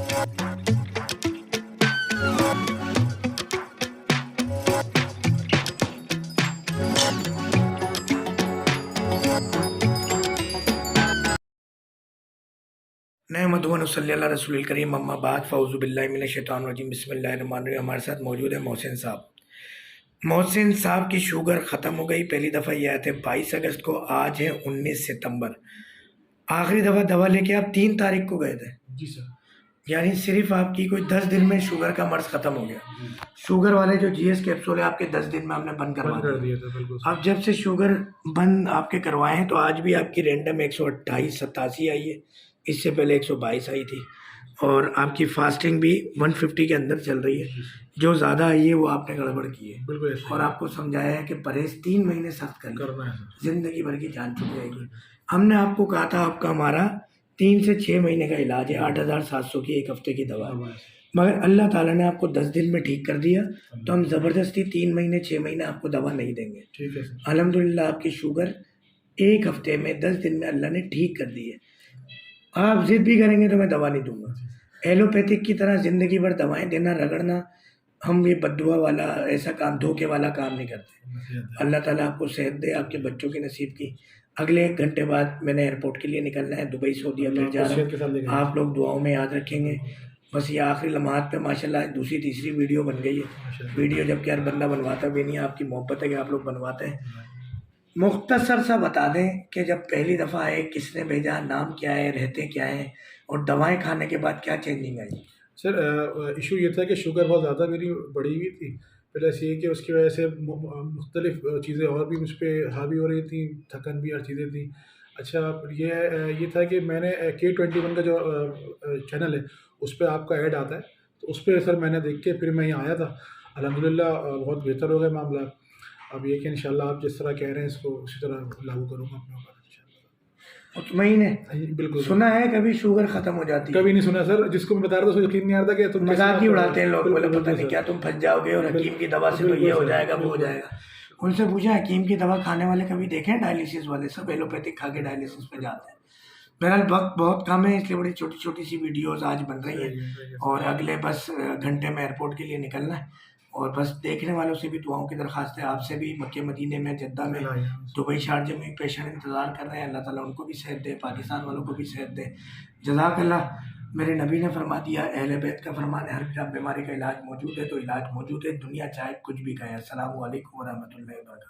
नहमदुहु व नसल्ली अला रसूलिल करीम अम्मा बाद फ़अऊज़ु बिल्लाहि मिनश शैतानिर रजीम बिस्मिल्लाहिर रहमानिर रहीम। हमारे साथ मौजूद है मोहसिन साहब। मोहसिन साहब की शुगर ख़त्म हो गई। पहली दफ़ा ये आए थे 22 अगस्त को, आज है 19 सितंबर। आखिरी दफ़ा दवा लेके आप 3 तारीख को गए थे। जी सर। यानी सिर्फ आपकी कोई 10 दिन में शुगर का मर्ज़ ख़त्म हो गया। शुगर वाले जो जीएस कैप्सूल है आपके 10 दिन में हमने बंद करवा कर दिए। दिया था बिल्कुल। अब जब से शुगर बंद आपके करवाए हैं तो आज भी आपकी रैंडम 128-87 आई है, इससे पहले 122 आई थी, और आपकी फास्टिंग भी 150 के अंदर चल रही है। जो ज़्यादा आई है वो आपने गड़बड़ की है, बिल्कुल ऐसे और आपको समझाया है कि परहेज 3 महीने सख्त करना है सर। ज़िंदगी भर की जान छूट जाएगी। हमने आपको कहा था आपका हमारा 3 से 6 महीने का इलाज है, 8700 की 1 हफ्ते की दवा है, मगर अल्लाह ताला ने आपको 10 दिन में ठीक कर दिया, तो हम ज़बरदस्ती 3 महीने 6 महीने आपको दवा नहीं देंगे। ठीक है सर। अल्हम्दुलिल्लाह आपकी शुगर 1 हफ्ते में 10 दिन में अल्लाह ने ठीक कर दी है। आप जिद भी करेंगे तो मैं दवा नहीं दूंगा। एलोपैथिक की तरह ज़िंदगी भर दवाएं देना, रगड़ना, हम ये बद्दुआ वाला ऐसा काम, धोखे वाला काम नहीं करते। अल्लाह ताला आपको सेहत दे, आपके बच्चों की नसीब की। अगले 1 घंटे बाद मैंने एयरपोर्ट के लिए निकलना है, दुबई सऊदी अरब जा रहा हूँ। आप लोग दुआओं में याद रखेंगे। बस ये आखिरी लम्हात पे माशाल्लाह दूसरी तीसरी वीडियो बन गई है। वीडियो जबकि हर बंदा बनवाता भी नहीं है, आपकी मोहब्बत है कि आप लोग बनवाते हैं। मुख्तसर सा बता दें कि जब पहली दफ़ा आए, किसने भेजा, नाम क्या है, रहते क्या हैं, और दवाएं खाने के बाद क्या चेंजिंग आई? सर इशू ये था कि शुगर बहुत ज़्यादा मेरी बढ़ी हुई थी। प्लस ये कि उसकी वजह से मुख्तलिफ चीज़ें और भी मुझ पर हावी हो रही थी, थकन भी, हर चीज़ें थी। अच्छा, ये था कि मैंने K21 का जो चैनल है उस पर आपका ऐड आता है, तो उस पर सर मैंने देख के फिर मैं यहाँ आया था। अल्हम्दुलिल्लाह बहुत बेहतर हो गया मामला। अब ये कि इंशाल्लाह आप जिस तरह कह रहे हैं इसको उसी तरह लागू करूँगा अपने ऊपर इंशाल्लाह। मुतमईन है? बिल्कुल। सुना है कभी शुगर खत्म हो जाती है? कभी नहीं सुना सर। जिसको मैं बता रहा था उसको यकीन नहीं आता कि तुम मजाक ही उड़ाते हैं लोग, बोले बिल्कुल पता नहीं क्या तुम फंस जाओगे और हकीम की दवा से तो ये हो जाएगा वो हो जाएगा। उनसे पूछा हकीम की दवा खाने वाले कभी देखे हैं डायलिसिस वाले? सब एलोपैथिक खा के डायलिसिस पे जाते हैं। बहरहाल वक्त बहुत कम है, इसलिए बड़ी छोटी छोटी सी वीडियोस आज बन रही हैं, और अगले बस घंटे में एयरपोर्ट के लिए निकलना है। और बस देखने वालों से भी दुआओं की दरख्वास्त है, आपसे भी। मक्के मदीने में, जद्दा में, दुबई, शारजा में पेशेंट इंतज़ार कर रहे हैं। अल्लाह ताला उनको भी सेहत दे, पाकिस्तान वालों को भी सेहत दे। जज़ाकल्लाह। मेरे नबी ने फरमा दिया, अहले बैत का फरमान है, हर बीमारी का इलाज मौजूद है, तो इलाज मौजूद है, दुनिया चाहे कुछ भी कहे। अस्सलामु अलैकुम व रहमतुल्लाहि व बरकातहू।